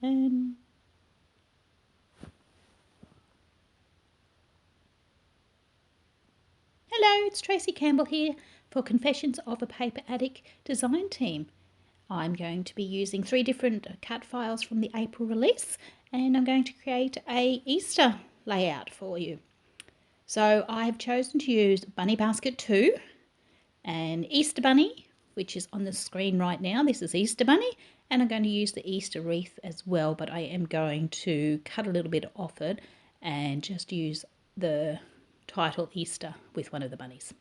open. Hello, it's Tracey Campbell here for Confessions of a Paper Addict design team. I'm going to be using 3 different cut files from the April release, and I'm going to create a Easter layout for you. So I have chosen to use Bunny Basket 2 and Easter Bunny, which is on the screen right now. This is Easter Bunny, and I'm going to use the Easter wreath as well, but I am going to cut a little bit off it and just use the title Easter with one of the bunnies.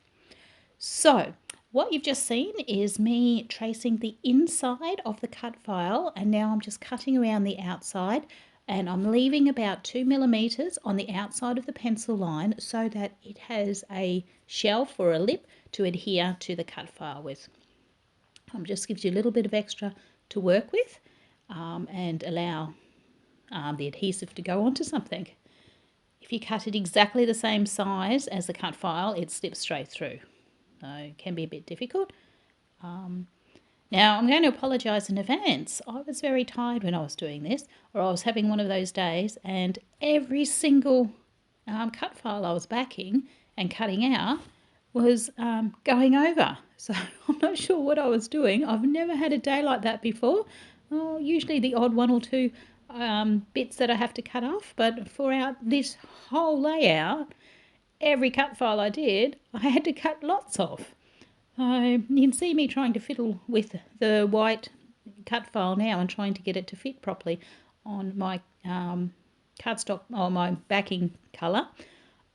So what you've just seen is me tracing the inside of the cut file, and now I'm just cutting around the outside, and I'm leaving about 2 millimeters on the outside of the pencil line so that it has a shelf or a lip to adhere to the cut file with. Just gives you a little bit of extra to work with and allow the adhesive to go onto something. If you cut it exactly the same size as the cut file, it slips straight through. So it can be a bit difficult. Now I'm going to apologise in advance. I was very tired when I was doing this, or I was having one of those days, and every single cut file I was backing and cutting out was going over. So I'm not sure what I was doing. I've never had a day like that before. Oh, usually the odd 1 or 2 bits that I have to cut off, but for this whole layout, every cut file I did, I had to cut lots off. You can see me trying to fiddle with the white cut file now and trying to get it to fit properly on my cardstock or my backing colour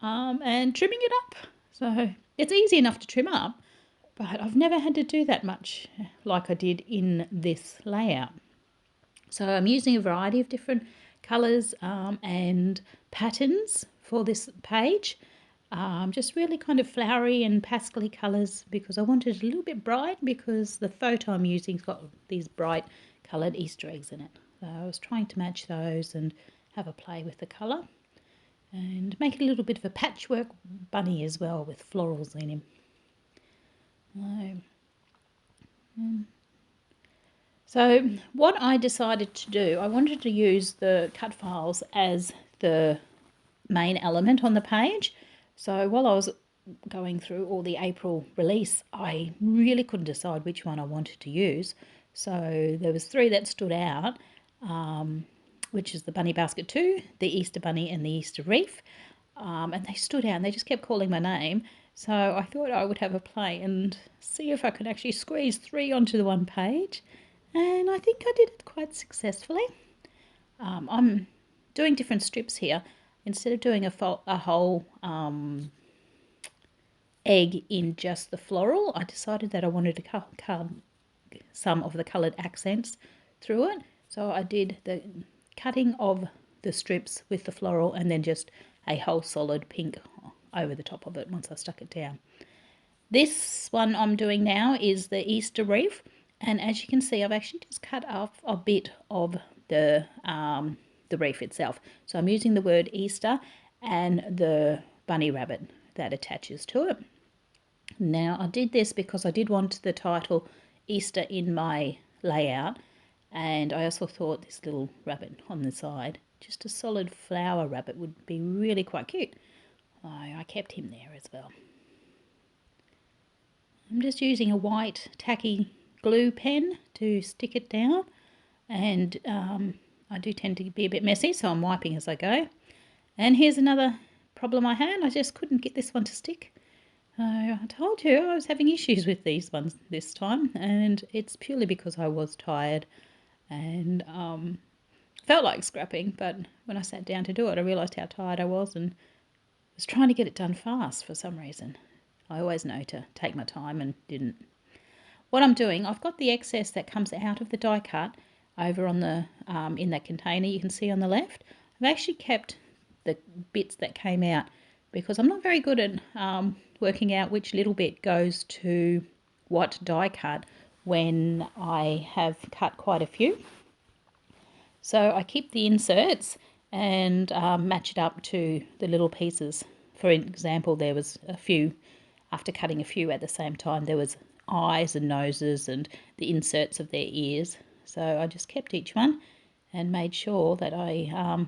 and trimming it up. So it's easy enough to trim up, but I've never had to do that much like I did in this layout. So I'm using a variety of different colours and patterns for this page. Just really kind of flowery and pastel-y colours because I wanted it a little bit bright because the photo I'm using's got these bright coloured Easter eggs in it. So I was trying to match those and have a play with the colour and make it a little bit of a patchwork bunny as well with florals in him. So what I decided to do, I wanted to use the cut files as the main element on the page. So while I was going through all the April release, I really couldn't decide which one I wanted to use. So there was 3 that stood out, which is the Bunny Basket 2, the Easter Bunny and the Easter Wreath. And they stood out and they just kept calling my name. So I thought I would have a play and see if I could actually squeeze 3 onto the one page. And I think I did it quite successfully. I'm doing different strips here. Instead of doing a whole egg in just the floral, I decided that I wanted to cut some of the coloured accents through it. So I did the cutting of the strips with the floral and then just a whole solid pink over the top of it once I stuck it down. This one I'm doing now is the Easter wreath. And as you can see, I've actually just cut off a bit of the wreath itself. So I'm using the word Easter and the bunny rabbit that attaches to it. Now I did this because I did want the title Easter in my layout, and I also thought this little rabbit on the side, just a solid flower rabbit, would be really quite cute. I kept him there as well. I'm just using a white tacky glue pen to stick it down, and I do tend to be a bit messy, so I'm wiping as I go. And here's another problem I had. I just couldn't get this one to stick. I told you I was having issues with these ones this time, and it's purely because I was tired and felt like scrapping, but when I sat down to do it I realised how tired I was and was trying to get it done fast for some reason. I always know to take my time and didn't. What I'm doing, I've got the excess that comes out of the die cut over on the in that container you can see on the left. I've actually kept the bits that came out because I'm not very good at working out which little bit goes to what die cut when I have cut quite a few. So I keep the inserts and match it up to the little pieces. For example, there was a few, after cutting a few at the same time, there was eyes and noses and the inserts of their ears. So I just kept each one and made sure that I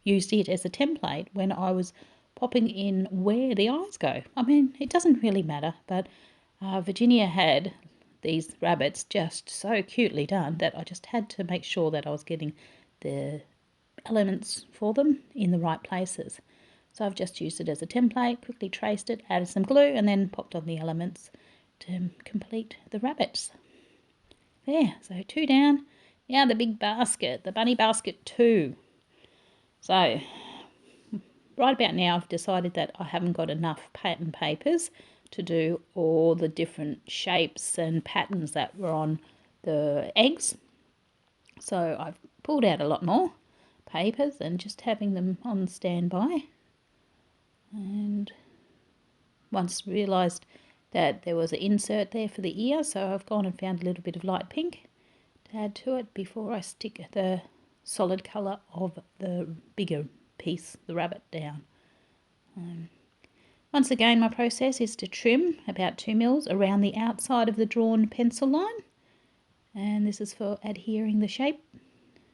used it as a template when I was popping in where the eyes go. I mean, it doesn't really matter, but Virginia had these rabbits just so cutely done that I just had to make sure that I was getting the elements for them in the right places. So I've just used it as a template, quickly traced it, added some glue, and then popped on the elements to complete the rabbits. There, so 2 down. Now the big basket, the bunny basket 2. So right about now I've decided that I haven't got enough pattern papers to do all the different shapes and patterns that were on the eggs. So I've pulled out a lot more papers and just having them on standby. And once realised that there was an insert there for the ear, so I've gone and found a little bit of light pink to add to it before I stick the solid colour of the bigger piece, the rabbit, down. Once again, my process is to trim about 2 mils around the outside of the drawn pencil line, and this is for adhering the shape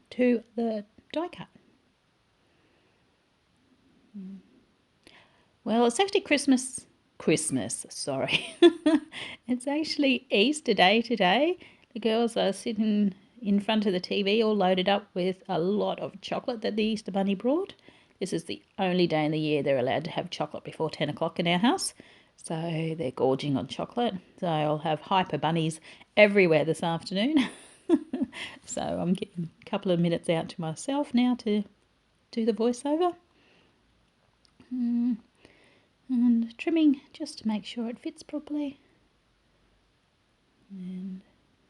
to the die cut. Well, it's actually Christmas, sorry. It's actually Easter Day today. The girls are sitting in front of the TV all loaded up with a lot of chocolate that the Easter Bunny brought. This is the only day in the year they're allowed to have chocolate before 10 o'clock in our house. So they're gorging on chocolate. So I'll have hyper bunnies everywhere this afternoon. So I'm getting a couple of minutes out to myself now to do the voiceover. And trimming just to make sure it fits properly. And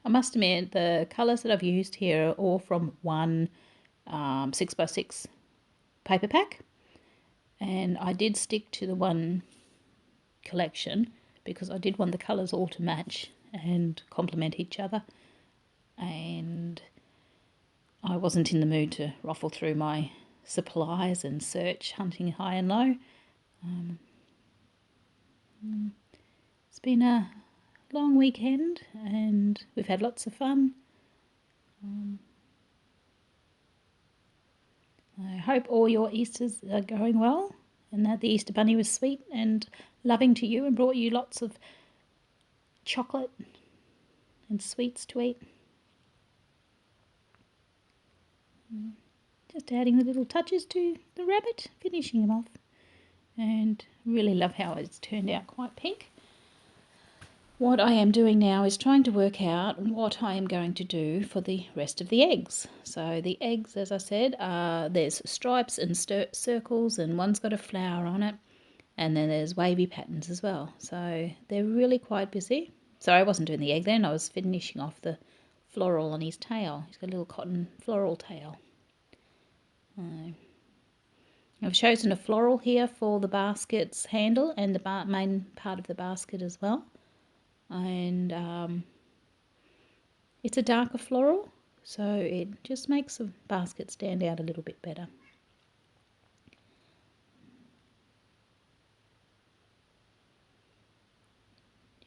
I must admit the colours that I've used here are all from one 6x6 paper pack, and I did stick to the one collection because I did want the colours all to match and complement each other, and I wasn't in the mood to ruffle through my supplies and search hunting high and low. It's been a long weekend and we've had lots of fun. I hope all your Easters are going well and that the Easter Bunny was sweet and loving to you and brought you lots of chocolate and sweets to eat. Just adding the little touches to the rabbit, finishing him off. And really love how it's turned out quite pink. What I am doing now is trying to work out what I am going to do for the rest of the eggs. So the eggs, as I said, there's stripes and circles, and one's got a flower on it, and then there's wavy patterns as well. So they're really quite busy. So I wasn't doing the egg then, I was finishing off the floral on his tail. He's got a little cotton floral tail. I've chosen a floral here for the basket's handle and the main part of the basket as well. And it's a darker floral, so it just makes the basket stand out a little bit better.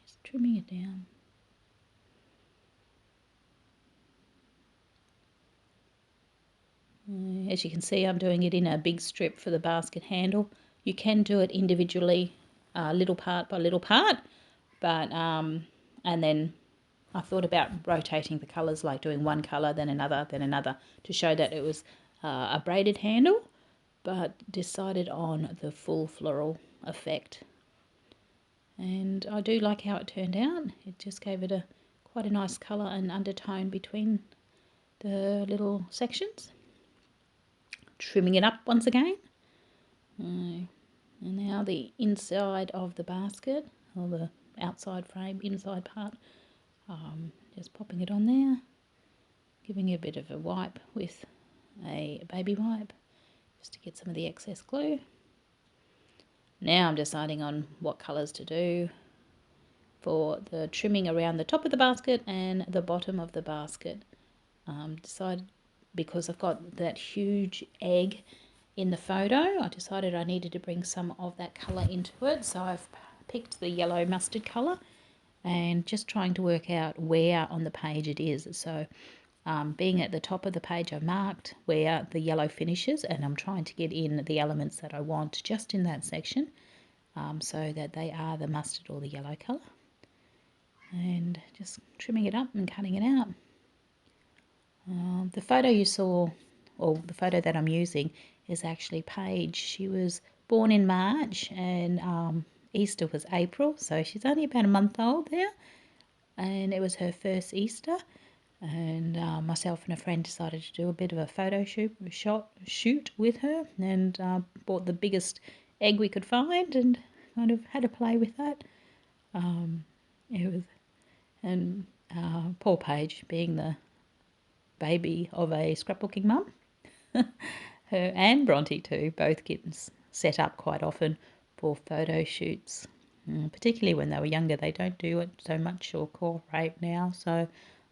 Just trimming it down. As you can see, I'm doing it in a big strip for the basket handle. You can do it individually, little part by little part, but and then I thought about rotating the colours, like doing one colour, then another, to show that it was a braided handle, but decided on the full floral effect. And I do like how it turned out. It just gave it quite a nice colour and undertone between the little sections. Trimming it up once again. And now the inside of the basket, or the outside frame, inside part, just popping it on there, giving it a bit of a wipe with a baby wipe just to get some of the excess glue. Now I'm deciding on what colours to do for the trimming around the top of the basket and the bottom of the basket. Decided, because I've got that huge egg in the photo, I decided I needed to bring some of that colour into it, so I've picked the yellow mustard colour and just trying to work out where on the page it is. So Being at the top of the page, I've marked where the yellow finishes, and I'm trying to get in the elements that I want just in that section, so that they are the mustard or the yellow colour. And just trimming it up and cutting it out. The photo you saw, or the photo that I'm using, is actually Paige. She was born in March, and Easter was April, so she's only about a month old there, and it was her first Easter. And myself and a friend decided to do a bit of a photo shoot with her, and bought the biggest egg we could find and kind of had a play with that. It was, and poor Paige, being the baby of a scrapbooking mum, her and Bronte too, both get set up quite often for photo shoots, particularly when they were younger. They don't do it so much or cooperate now, so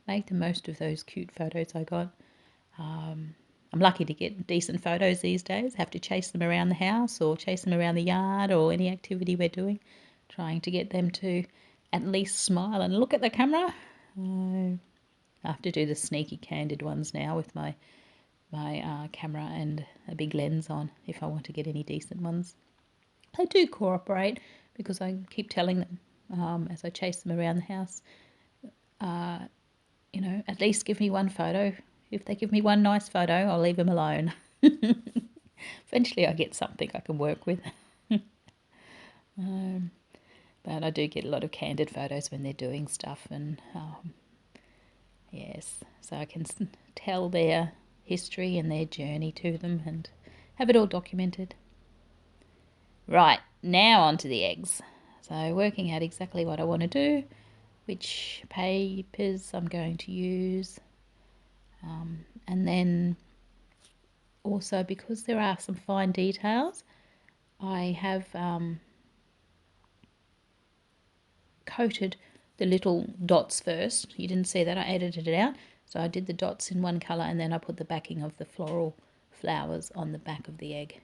make the most of those cute photos I got. I'm lucky to get decent photos these days. Have to chase them around the house or chase them around the yard or any activity we're doing, trying to get them to at least smile and look at the camera. I have to do the sneaky candid ones now with my camera and a big lens on if I want to get any decent ones. They do cooperate because I keep telling them as I chase them around the house, at least give me one photo. If they give me one nice photo, I'll leave them alone. Eventually I get something I can work with. But I do get a lot of candid photos when they're doing stuff, and yes, so I can tell their history and their journey to them and have it all documented. Right, now on to the eggs. So working out exactly what I want to do, which papers I'm going to use, and then also, because there are some fine details, I have coated the little dots first. You didn't see that, I edited it out. So I did the dots in one colour, and then I put the backing of the floral flowers on the back of the egg.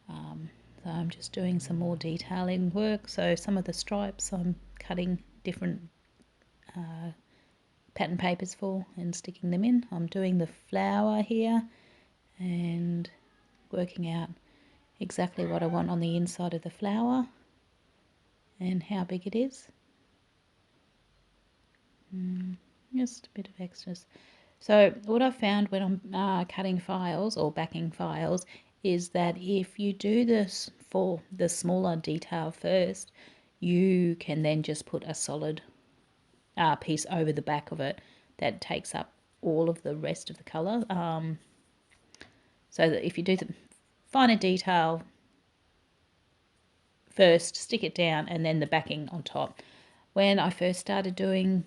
So I'm just doing some more detailing work. So some of the stripes I'm cutting different pattern papers for and sticking them in. I'm doing the flower here and working out exactly what I want on the inside of the flower and how big it is. Just a bit of extras. So what I've found when I'm cutting files or backing files is that if you do this for the smaller detail first, you can then just put a solid piece over the back of it that takes up all of the rest of the colour. So that if you do the finer detail first, stick it down, and then the backing on top. When I first started doing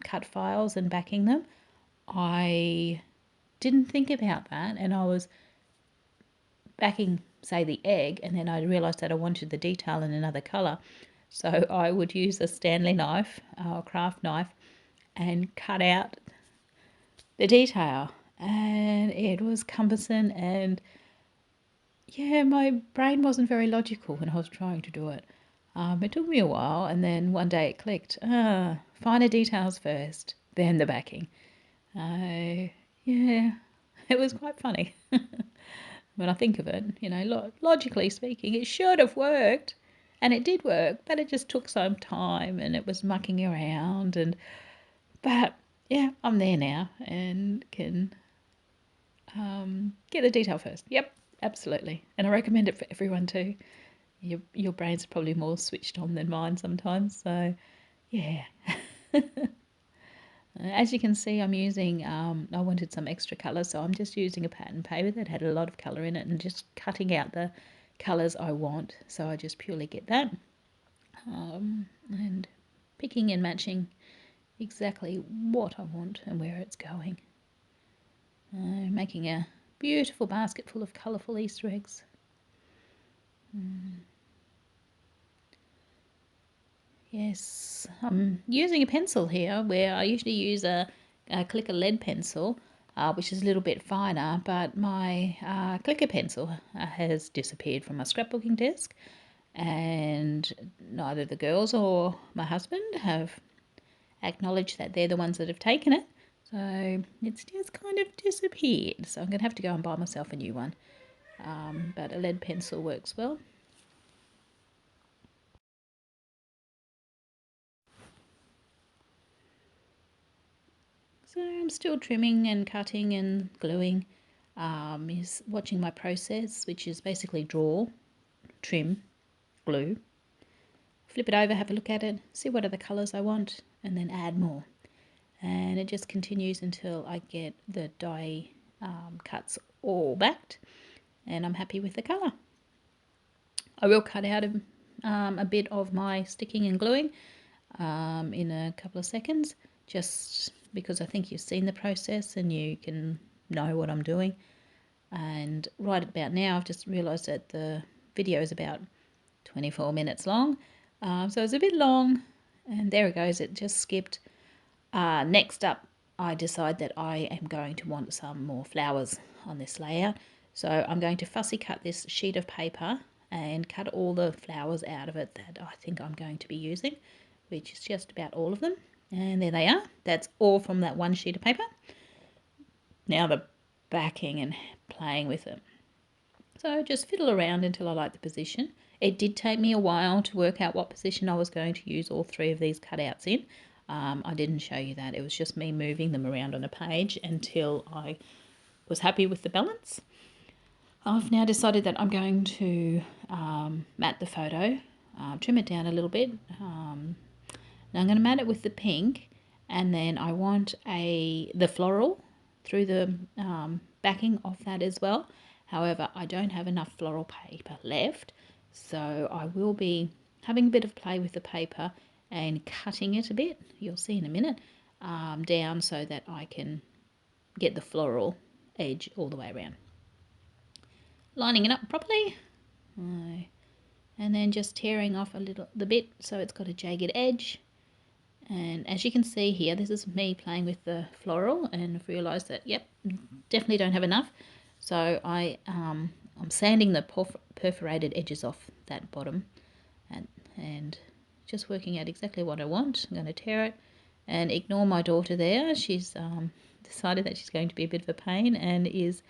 cut files and backing them, I didn't think about that, and I was backing, say, the egg, and then I realised that I wanted the detail in another colour. So I would use a Stanley knife, or craft knife, and cut out the detail. And it was cumbersome, and yeah, my brain wasn't very logical when I was trying to do it. It took me a while, and then one day it clicked. Finer details first, then the backing. Yeah, it was quite funny. When I think of it, logically speaking, it should have worked, and it did work, but it just took some time, and it was mucking around, but yeah, I'm there now and can get the detail first. Yep, absolutely, and I recommend it for everyone too. Your brains are probably more switched on than mine sometimes, so yeah. As you can see, I'm using, I wanted some extra colour, so I'm just using a pattern paper that had a lot of colour in it and just cutting out the colours I want. So I just purely get that, and picking and matching exactly what I want and where it's going. Making a beautiful basket full of colourful Easter eggs. Yes, I'm using a pencil here where I usually use a clicker lead pencil, which is a little bit finer, but my clicker pencil has disappeared from my scrapbooking desk, and neither the girls or my husband have acknowledged that they're the ones that have taken it. So So it's just kind of disappeared. So I'm going to have to go and buy myself a new one. But a lead pencil works well. So I'm still trimming and cutting and gluing. Is watching my process, which is basically draw, trim, glue, flip it over, have a look at it, see what other colours I want, and then add more. And it just continues until I get the die cuts all backed, and I'm happy with the colour. I will cut out a bit of my sticking and gluing in a couple of seconds, just because I think you've seen the process and you can know what I'm doing. And right about now, I've just realised that the video is about 24 minutes long, so it's a bit long, and there it goes, it just skipped. Next up, I decide that I am going to want some more flowers on this layout, so I'm going to fussy cut this sheet of paper and cut all the flowers out of it that I think I'm going to be using, which is just about all of them. And there they are. That's all from that one sheet of paper. Now the backing and playing with it. So just fiddle around until I like the position. It did take me a while to work out what position I was going to use all three of these cutouts in. I didn't show you that. It was just me moving them around on a page until I was happy with the balance. I've now decided that I'm going to matte the photo, trim it down a little bit. Now I'm going to matte it with the pink, and then I want the floral through the backing of that as well. However, I don't have enough floral paper left, so I will be having a bit of play with the paper and cutting it a bit, you'll see in a minute, down so that I can get the floral edge all the way around. Lining it up properly, and then just tearing off the bit so it's got a jagged edge. And as you can see here, this is me playing with the floral, and I've realised that, yep, definitely don't have enough. So I'm sanding the perforated edges off that bottom, and just working out exactly what I want. I'm going to tear it, and ignore my daughter there. She's decided that she's going to be a bit of a pain and is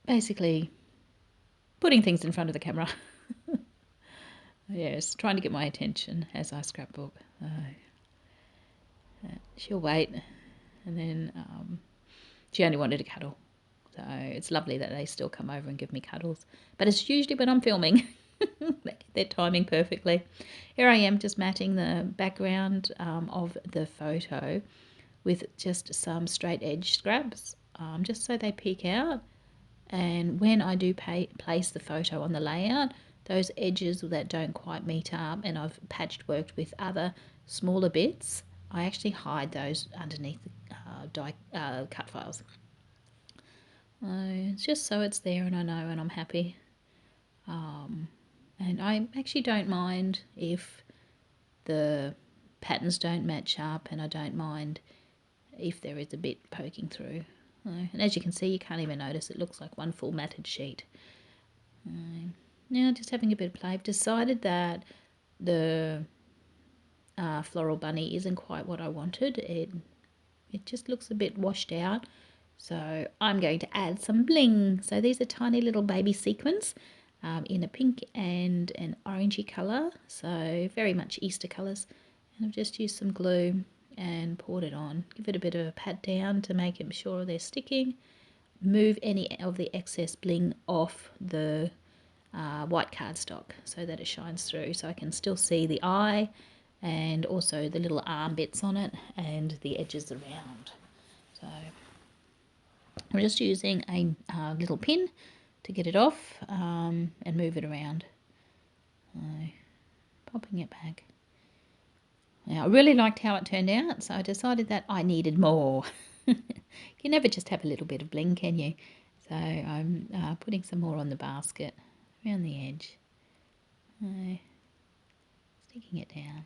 basically putting things in front of the camera. Yes, trying to get my attention as I scrapbook. She'll wait, and then she only wanted a cuddle. So it's lovely that they still come over and give me cuddles. But it's usually when I'm filming. They're timing perfectly. Here I am just matting the background of the photo with just some straight edge scraps, just so they peek out. And when I do place the photo on the layout, those edges that don't quite meet up, and I've worked with other smaller bits, I actually hide those underneath the cut files. It's just so it's there and I know and I'm happy. And I actually don't mind if the patterns don't match up, and I don't mind if there is a bit poking through. And as you can see, you can't even notice, it looks like one full matted sheet. Now just having a bit of play. I've decided that the floral bunny isn't quite what I wanted. It just looks a bit washed out. So I'm going to add some bling. So these are tiny little baby sequins in a pink and an orangey colour. So very much Easter colours. And I've just used some glue and poured it on. Give it a bit of a pat down to make sure they're sticking. Move any of the excess bling off the white cardstock so that it shines through, so I can still see the eye and also the little arm bits on it and the edges around. So I'm just using a little pin to get it off and move it around. Popping it back. Now, I really liked how it turned out, so I decided that I needed more. You never just have a little bit of bling, can you? So I'm putting some more on the basket, around the edge. Sticking it down.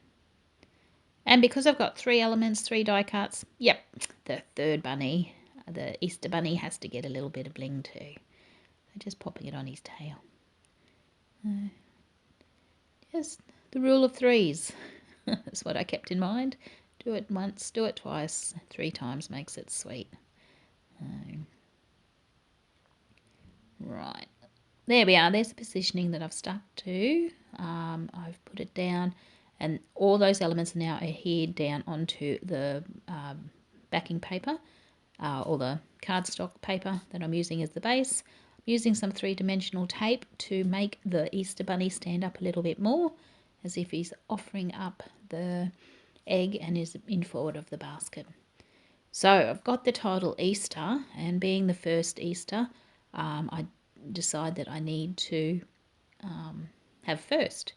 And because I've got 3 elements, 3 die cuts, yep, the third bunny, the Easter bunny, has to get a little bit of bling too. So just popping it on his tail. Just the rule of 3s. That's what I kept in mind. Do it once, do it twice, 3 times makes it sweet. Right, there we are. There's the positioning that I've stuck to. I've put it down, and all those elements are now adhered down onto the backing paper, or the cardstock paper that I'm using as the base. I'm using some 3-dimensional tape to make the Easter Bunny stand up a little bit more, as if he's offering up the egg and is in forward of the basket. So I've got the title Easter, and being the first Easter, I decide that I need to have first.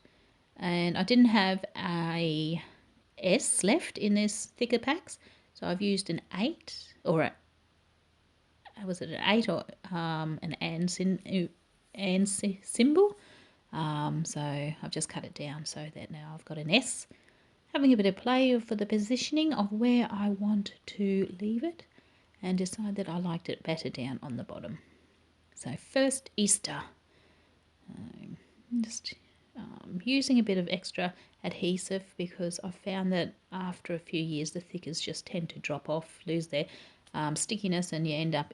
And I didn't have a S left in this thicker packs, so I've used an 8, or was it an 8 or an and symbol. So I've just cut it down so that now I've got an S. Having a bit of play for the positioning of where I want to leave it, and decide that I liked it better down on the bottom. So first Easter. Just using a bit of extra adhesive, because I've found that after a few years the thickers just tend to drop off, lose their stickiness, and you end up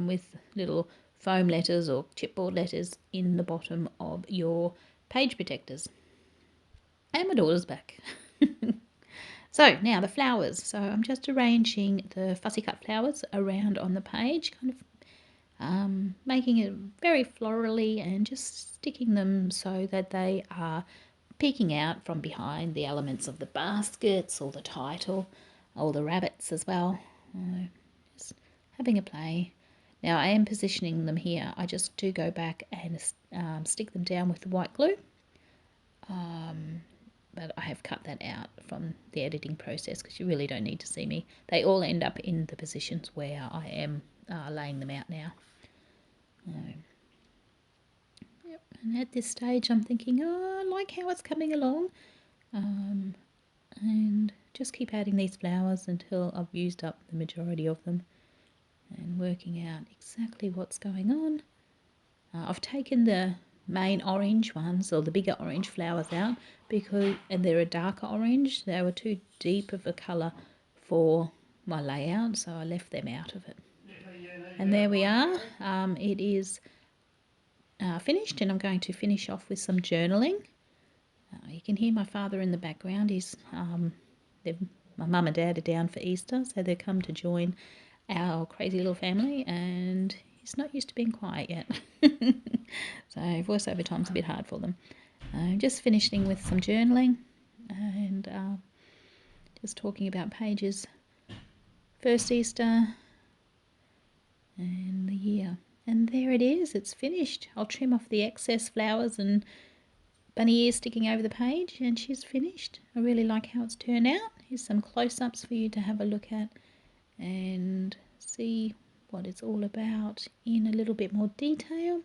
with little foam letters or chipboard letters in the bottom of your page protectors. And my daughter's back. So now the flowers. So I'm just arranging the fussy cut flowers around on the page, kind of making it very florally, and just sticking them so that they are peeking out from behind the elements of the baskets, or the title, or the rabbits as well. Just having a play. Now I am positioning them here. I just do go back and stick them down with the white glue. But I have cut that out from the editing process, because you really don't need to see me. They all end up in the positions where I am laying them out now. Yep. And at this stage I'm thinking, oh, I like how it's coming along. And just keep adding these flowers until I've used up the majority of them, and working out exactly what's going on. I've taken the main orange ones, or the bigger orange flowers, out, and they're a darker orange. They were too deep of a colour for my layout, so I left them out of it. And there we are. It is finished, and I'm going to finish off with some journaling. You can hear my father in the background. My mum and dad are down for Easter, so they've come to join our crazy little family, and he's not used to being quiet yet. So voiceover time's a bit hard for them. Just finishing with some journaling, and just talking about pages, first Easter and the year. And there it is, it's finished. I'll trim off the excess flowers and bunny ears sticking over the page, and she's finished. I really like how it's turned out. Here's some close-ups for you to have a look at and see what it's all about in a little bit more detail.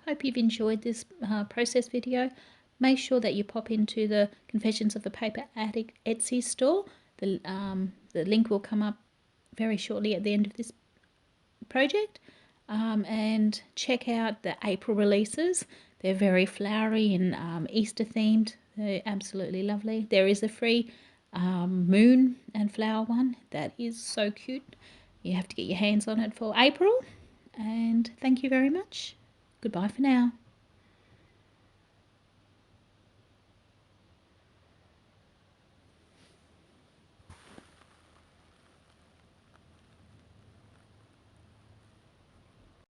Hope you've enjoyed this process video. Make sure that you pop into the Confessions of a Paper Addict Etsy store. The link will come up very shortly at the end of this project. And check out the April releases. They're very flowery and Easter themed. They're absolutely lovely. There is a free moon and flower one that is so cute. You have to get your hands on it for April. And thank you very much. Goodbye for now.